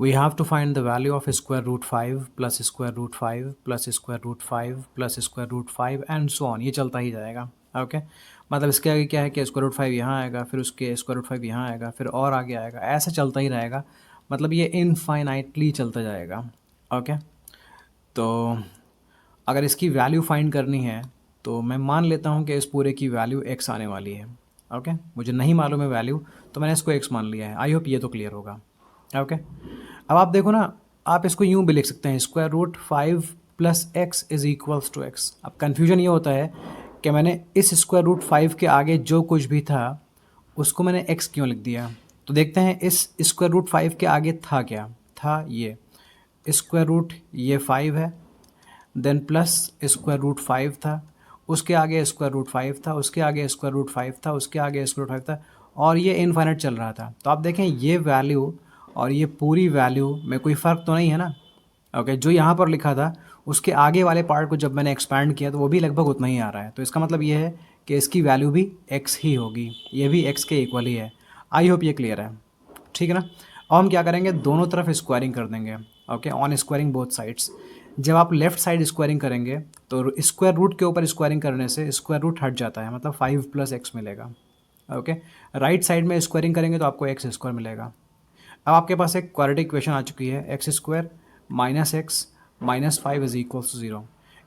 We have to find the value of square root 5 plus square root 5 plus square root 5 plus square root 5 and so on, ये चलता ही जाएगा। Okay मतलब इसके आगे क्या है कि स्क्वायर रूट 5 यहाँ आएगा, फिर उसके स्क्वायर रूट 5 यहाँ आएगा, फिर और आगे आएगा, ऐसे चलता ही रहेगा। मतलब ये इनफाइनाइटली चलता जाएगा। ओके तो अगर इसकी वैल्यू फाइंड करनी है तो मैं मान लेता हूँ कि इस पूरे की वैल्यू x आने वाली है। ओके मुझे नहीं मालूम है वैल्यू, तो मैंने इसको x मान लिया है। आई होप ये तो क्लियर होगा। ओके अब आप देखो ना, आप इसको यूँ भी लिख सकते हैं square root 5 plus x is equals to x. अब कन्फ्यूजन ये होता है कि मैंने इस स्क्वायर रूट 5 के आगे जो कुछ भी था उसको मैंने x क्यों लिख दिया। तो देखते हैं इस स्क्वायर रूट 5 के आगे था क्या, था ये स्क्वायर रूट, ये 5 है, देन प्लस स्क्वायर रूट 5 था, उसके आगे स्क्वायर रूट 5 था, उसके आगे स्क्वायर रूट 5 था, उसके आगे स्क्वायर रूट 5 था, और ये इनफाइनाइट चल रहा था। तो आप देखें ये वैल्यू और ये पूरी वैल्यू में कोई फ़र्क तो नहीं है ना। ओके जो यहाँ पर लिखा था उसके आगे वाले पार्ट को जब मैंने एक्सपैंड किया तो वो भी लगभग उतना ही आ रहा है। तो इसका मतलब ये है कि इसकी वैल्यू भी x ही होगी, ये भी x के इक्वल ही है। आई होप ये क्लियर है, ठीक है ना। अब हम क्या करेंगे, दोनों तरफ स्क्वायरिंग कर देंगे। Okay on squaring both sides. जब आप लेफ्ट साइड स्क्वायरिंग करेंगे तो स्क्वायर रूट के ऊपर स्क्वायरिंग करने से स्क्वायर रूट हट जाता है, मतलब 5 प्लस एक्स मिलेगा। ओके राइट साइड में स्क्वायरिंग करेंगे तो आपको एक्स स्क्वायर मिलेगा। अब आपके पास एक क्वाड्रेटिक इक्वेशन आ चुकी है, x square minus x minus 5 is equals to 0।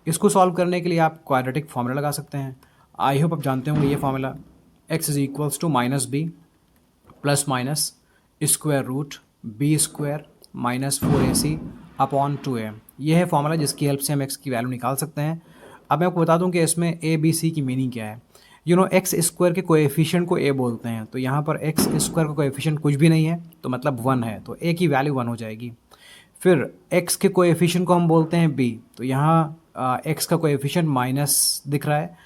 इसको सॉल्व करने के लिए आप क्वाड्रेटिक फार्मूला लगा सकते हैं। आई होप आप जानते होंगे ये formula, x is equals to minus b plus minus square root b square minus 4ac upon 2a। ये है फॉर्मूला जिसकी हेल्प से हम x की वैल्यू निकाल सकते हैं। अब मैं आपको बता दूं कि इसमें a b c की मीनिंग क्या है। एक्स स्क्वायर के कोएफिशिएंट को a बोलते हैं, तो यहाँ पर एक्स स्क्वायर का कोएफिशिएंट कुछ भी नहीं है तो मतलब 1 है, तो a की वैल्यू 1 हो जाएगी। फिर x के कोएफिशिएंट को हम बोलते हैं b, तो यहाँ x का कोएफिशिएंट माइनस दिख रहा है,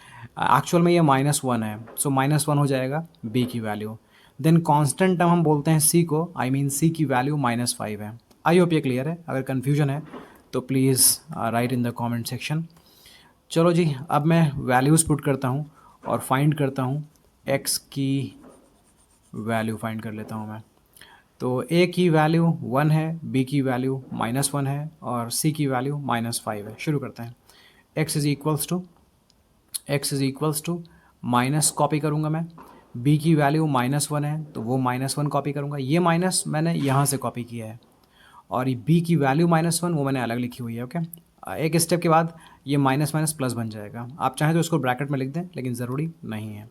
एक्चुअल में ये -1 है, सो -1 हो जाएगा b की वैल्यू। देन कांस्टेंट टर्म हम बोलते हैं c को, आई मीन c की वैल्यू -5 है। आई होप ये क्लियर है। अगर कन्फ्यूजन है तो please write in the comment section. चलो जी, अब मैं वैल्यूज़ पुट करता हूँ और फाइंड करता हूँ x की वैल्यू फाइंड कर लेता हूँ मैं। तो a की वैल्यू 1 है, b की वैल्यू -1 है और c की वैल्यू -5 है। शुरू करते हैं। x is equals to minus copy करूँगा मैं, b की वैल्यू -1 है तो वो -1 कॉपी करूँगा, ये माइनस मैंने यहाँ से कॉपी किया है, और ये b की वैल्यू -1 वो मैंने अलग लिखी हुई है। ओके एक स्टेप के बाद ये माइनस माइनस प्लस बन जाएगा। आप चाहें तो इसको ब्रैकेट में लिख दें लेकिन ज़रूरी नहीं है।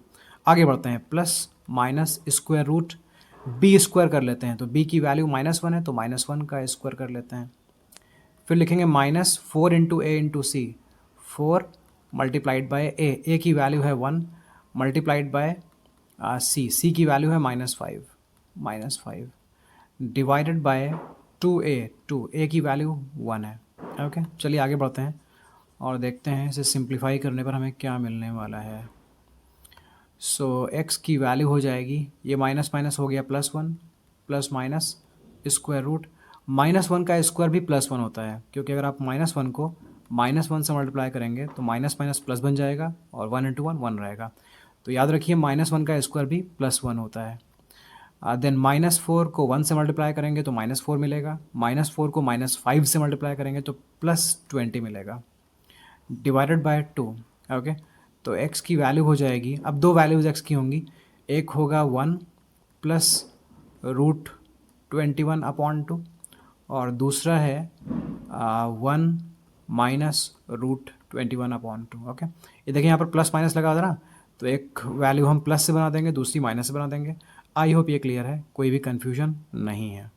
आगे बढ़ते हैं, plus minus square root b square कर लेते हैं, तो b की वैल्यू -1 है तो -1 का स्क्वायर कर लेते हैं। फिर लिखेंगे -4 into A into C, 4 multiplied by A की वैल्यू है 1 मल्टीप्लाइड बाय सी की वैल्यू है -5 डिवाइडेड बाय 2a की वैल्यू 1 है। ओके चलिए आगे बढ़ते हैं और देखते हैं इसे सिंप्लीफाई करने पर हमें क्या मिलने वाला है। सो x की वैल्यू हो जाएगी, ये माइनस माइनस हो गया +1 प्लस माइनस स्क्वायर रूट, -1 का स्क्वायर भी +1 होता है, क्योंकि अगर आप -1 को -1 से मल्टीप्लाई करेंगे तो माइनस माइनस प्लस बन जाएगा और 1 इंटू 1 रहेगा। तो याद रखिए -1 का स्क्वायर भी +1 होता है। देन -4 को 1 से मल्टीप्लाई करेंगे तो -4 मिलेगा, -4 को -5 से मल्टीप्लाई करेंगे तो +20 मिलेगा, डिवाइडेड बाय 2। ओके तो x की वैल्यू हो जाएगी, अब दो वैल्यूज़ x की होंगी, एक होगा 1 प्लस √21 अपॉन 2 और दूसरा है 1 माइनस √21 अपॉन 2। ओके ये देखिए यहाँ पर प्लस माइनस लगा था ना, तो एक वैल्यू हम प्लस से बना देंगे, दूसरी माइनस से बना देंगे। आई होप ये क्लियर है, कोई भी कन्फ्यूजन नहीं है।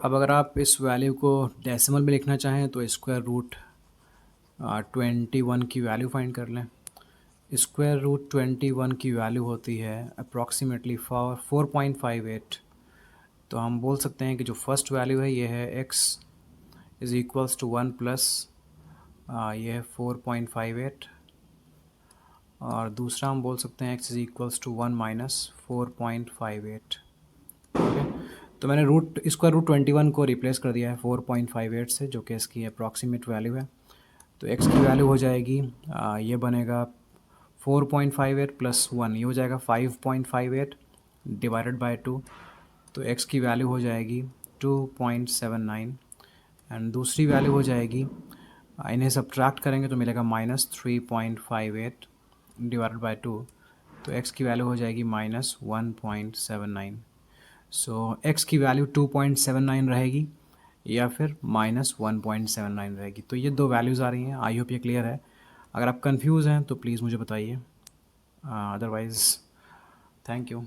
अब अगर आप इस वैल्यू को डेसिमल में लिखना चाहें तो स्क्वायर रूट 21 की वैल्यू फाइंड कर लें। स्क्वायर रूट 21 की वैल्यू होती है अप्रॉक्सीमेटली 4.58। तो हम बोल सकते हैं कि जो फर्स्ट वैल्यू है ये है x is equals to 1 plus ये है 4.58, और दूसरा हम बोल सकते हैं x is equals to 1 minus 4.58। Okay तो मैंने स्क्वायर रूट 21 को रिप्लेस कर दिया है 4.58 से, जो कि इसकी अप्रॉक्सीमेट वैल्यू है। तो x की वैल्यू हो जाएगी ये बनेगा 4.58 प्लस 1, ये हो जाएगा 5.58 डिवाइडेड बाय 2। तो x की वैल्यू हो जाएगी 2.79 एंड दूसरी वैल्यू हो जाएगी, इन्हें सब्ट्रैक्ट करेंगे तो मिलेगा -3.58 डिवाइडेड बाय 2, तो x की वैल्यू हो जाएगी -1.79। सो x की वैल्यू 2.79 रहेगी या फिर -1.79 रहेगी। तो ये दो वैल्यूज़ आ रही हैं। आई होप ये क्लियर है। अगर आप कंफ्यूज हैं तो प्लीज़ मुझे बताइए, अदरवाइज़ थैंक यू।